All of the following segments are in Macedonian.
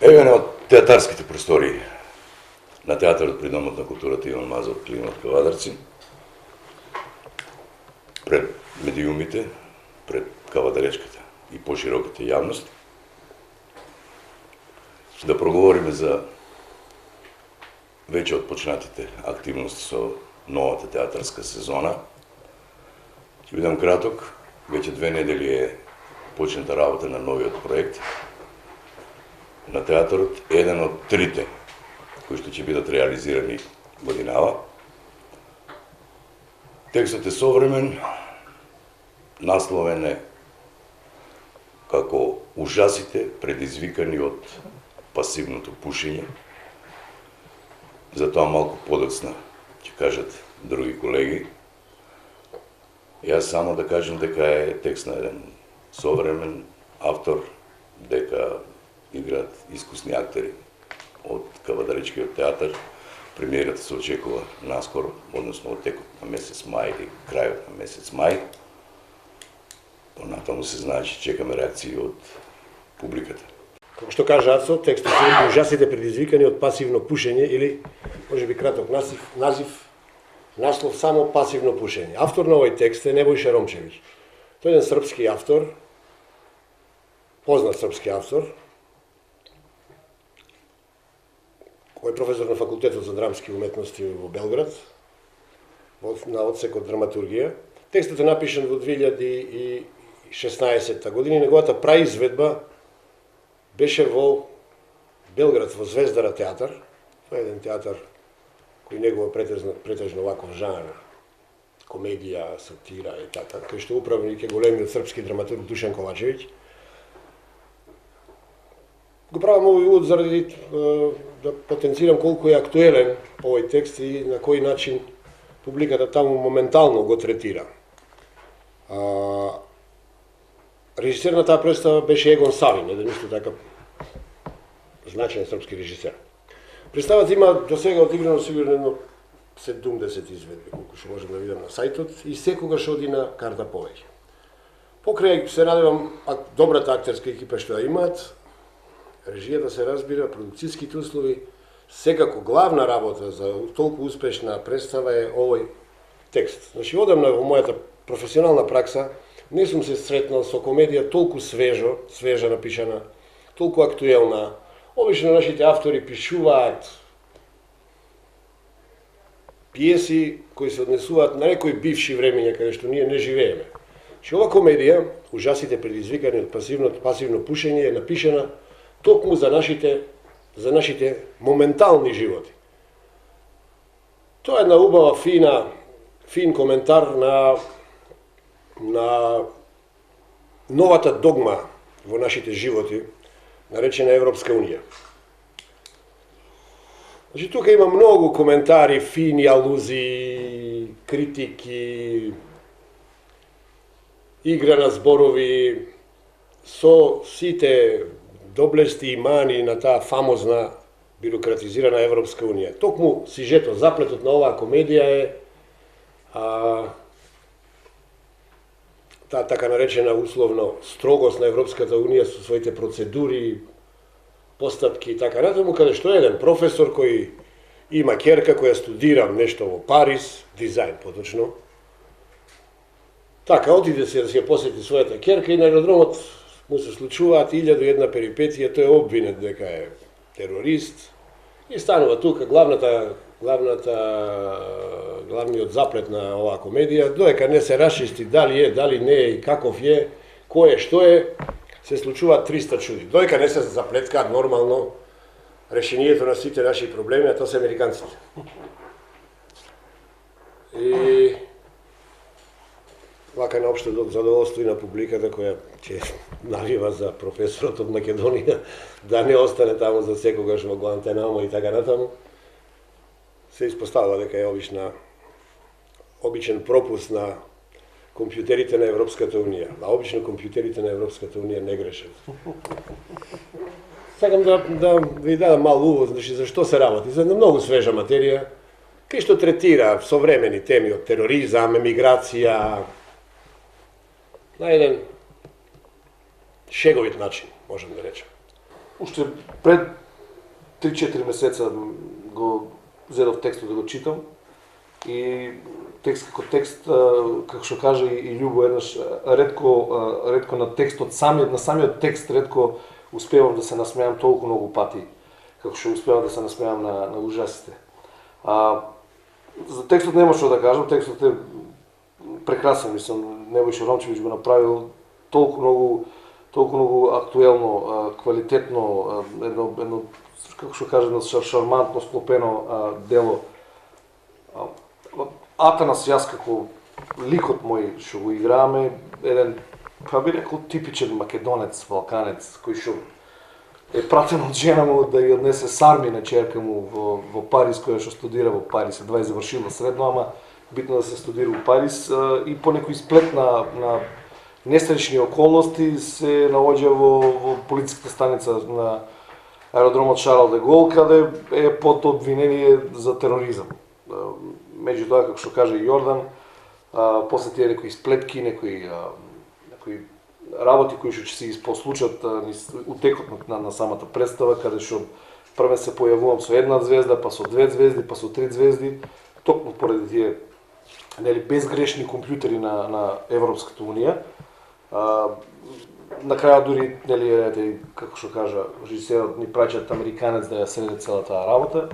Еве од театарските простори на театарот при Домот на културата Иван Мазов Климат Кавадарци, пред медиумите, пред кавадаречката и пошироката јавност, да проговориме за веќе отпочнатите активности со новата театарска сезона. Ќе бидам краток, веќе 2 недели е почната работа на новиот проект на театарот, еден од 3 кои што ќе бидат реализирани годинава. Текстот е современ, насловен е како ужасите предизвикани од пасивното пушење. Затоа малку подоцна ќе кажат други колеги. Јас само да кажем дека е текст на еден современ автор, дека играат искусни актери од Кавадаречкиот театар. Премиерата се очекува наскоро, односно од текот на месец мај или крајот на месец мај. Понатаму се знае, че чекаме реакции од публиката. Како што кажа Ацо, текстот е ужасите предизвикани од пасивно пушење или, може би краток наслов само пасивно пушење. Автор на овој текст е Небојша Ромчевиќ. Тој е еден српски автор, познат српски автор, кој е професор на факултетот за драмски уметности во Белград, на одсекот драматургија. Текстот е напишан во 2016 година и неговата праизведба беше во Белград, во Звездара театар. Това е еден театар кој негува претежно ваков жанр, комедија, сатира и така, кој што управник е големиот српски драматург Душан Ковачевиќ. Го правам овој увод заради да потенцирам колку е актуелен овој текст и на кој начин публиката таму моментално го третира. Режисер на таа представа беше Егон Савин, еден исто така значаен српски режисер. Представата има до сега одиграно сигурно 70 изведби, колку што можам да видам на сајтот, и секогаш оди на карта повеќе. Покрај се надевам добрата актерска екипа што ја имаат, режијата се разбира, продукцијските услови, секако главна работа за толку успешна представа е овој текст. Значи, одамна во мојата професионална пракса не сум се сретнал со комедија толку свежа напишана, толку актуелна. Обично нашите автори пишуваат пиеси кои се однесуваат на некои бивши времења каде што ние не живееме. Че ова комедија, ужасите предизвикани од пасивно пушење, е напишана токму за нашите моментални животи. Тоа е една убава, фин коментар на новата догма во нашите животи, наречена Европска Унија. Значи, тука има многу коментари, фини алузии, критики, игра на зборови, со сите доблести и мани на таа фамозна бюрократизирана Европска Унија. Токму сюжетот, заплетот на оваа комедија е таа така наречена условно строгост на Европската Унија со своите процедури, постапки и така натаму, каде што е еден професор кој има ќерка која студира нешто во Париз, дизајн поточно. Така, отиде да се ја посети својата ќерка и на аеродромот му се случуваат 1001 перипетија, тој е обвинет дека е терорист и станува тука главниот заплет на оваа комедија, додека не се расчисти дали е, дали не е и каков е, кој е, што е, се случуваат 300 чуди. Додека не се заплеткаат нормално решението на сите наши проблеми, а тоа се американците. И вака на општо задоволство и на публиката која ќе навива за професорот од Македонија да не остане таму за секогаш во Гуантанамо и така натаму, се испоставува дека е обичен пропуст на компјутерите на Европската Унија. А обично компјутерите на Европската Унија не грешат. Сакам да ви дадам мал увод, значи за што се работи. За една многу свежа материја, кај што третира современи теми од тероризам, емиграција, на еден шеговит начин, можем да речем. уште пред 3-4 месеца го зедов текстот да го читам и текст како текст, како што кажа и Љубо еднаш, ретко на текстот, на самиот текст ретко успевам да се насмеам толку многу пати, како што успевам да се насмеам на ужасите. За текстот нема што да кажам, текстот е прекрасен, мислам, Небојша Ромчевиќ го направил толку многу актуелно, квалитетно, едно како што кажа, шармантно склопено дело. Атанас јас како ликот мој што го играме, еден, па би рекол, типичен македонец, балканец, кој што е пратен од жена му да ја однесе сарми на черка му во Париз, која што студира во Париз, едва е завршила средно, ама битно да се студира во Париз и по некој сплет на несреќни околности се наоѓа во полициската станица на аеродромот Шарл де Гол, каде е под обвинение за тероризам. Меѓу тоа, како што кажа и Јордан, после тие некои сплетки, некои работи кои што ќе се испослучат утекот на самата представа, каде што првен се појавувам со една звезда, па со 2 звезди, па со 3 звезди, токму поради тие безгрешни компјутери на Европската унија. На крајот дури, како што кажа режисерот, ни праќаат американец да ја среде цела таа работа.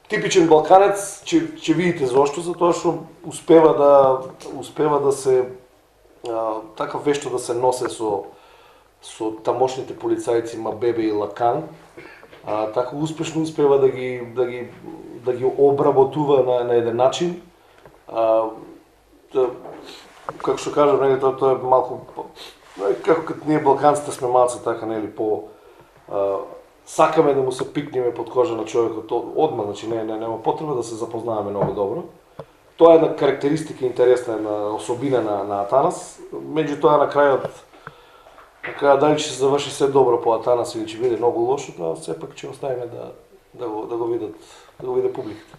Типичен балканец, ќе видите зошто, затоа што успева да се така вешто да се носе со тамошните полицајци Мабебе и Лакан, така успешно успева да ги обработува на еден начин. Како што кажам, тоа е малку, како като ние балканците сме малце така, сакаме да му се пикнеме под кожа на човекот одма, значи нема потреба да се запознаваме многу добро. Тоа е една карактеристика интересна, една особина на Атанас. Меѓутоа на крајот дали ќе се заврши се добро по Атанас или ќе биде многу лошо, тоа сепак ќе оставиме да го видат публиката.